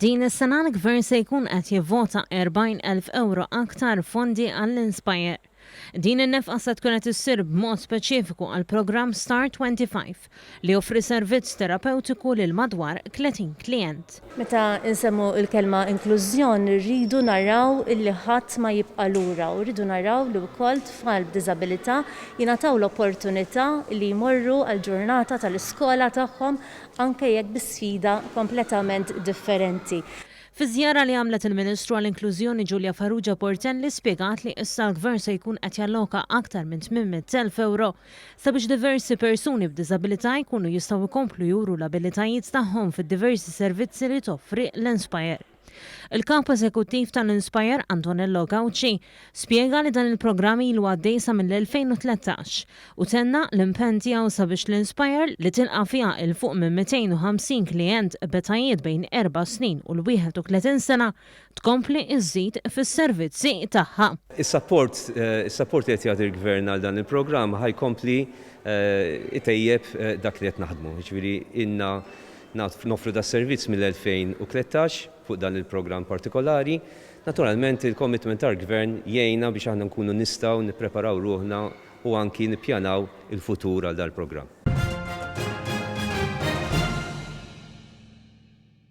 Din is-sena l-Gvern se jkun qed jivvota 40,000 euro aktar fondi għall-Inspire. Din in-nefqa se tkun qed issir b'mod speċifiku għall-programm Start 25 li joffri servizz terapeutiku lil madwar 30 klijent. Meta insemmu il-kelma inklużjoni rridu naraw illi ħadd ma jibqa' lura u rridu naraw li wkoll tfal b'diżabilità jingħataw l-opportunità li jmorru għall-ġurnata tal-iskola tagħhom anke jekk bi-sfida kompletament differenti. Fi żjara li għamlet il-Ministru għall-Inklużjoni Julia Farrugia Portelli spjegat li issa l-Gvern se jkun qed jalloka aktar minn 800,000 euro sabiex diversi persuni b'diżabilità jkunu jistgħu jkomplu juru l-abilitajiet tagħhom fid-diversi servizzi li toffri l-Inspire. Il-kap eżekuttiv tal-Inspire Antonello Gauci spjega li dan il-programm ilu għaddej sa mill-2013 u tenna l-impenn tiegħu sabiex l-Inspire li tilqa' fiha il fuq minn 250 klijent betajiet bejn 4 snin u l-31 sena tkompli iżżid fis-servizzi tagħha. Is-support li qed jagħti l-Gvern għal dan il-programm ħajkompli itejjeb dak li qed naħdmu. Ġifieri inna nofru da servizz mill-2013 fuq dan il-programm partikolari. Naturalment il-commitment tal-Gvern jgħinna biex aħna nkunu nistgħu nippreparaw ruħna u anki nippjanaw il-futur għal dal-programm.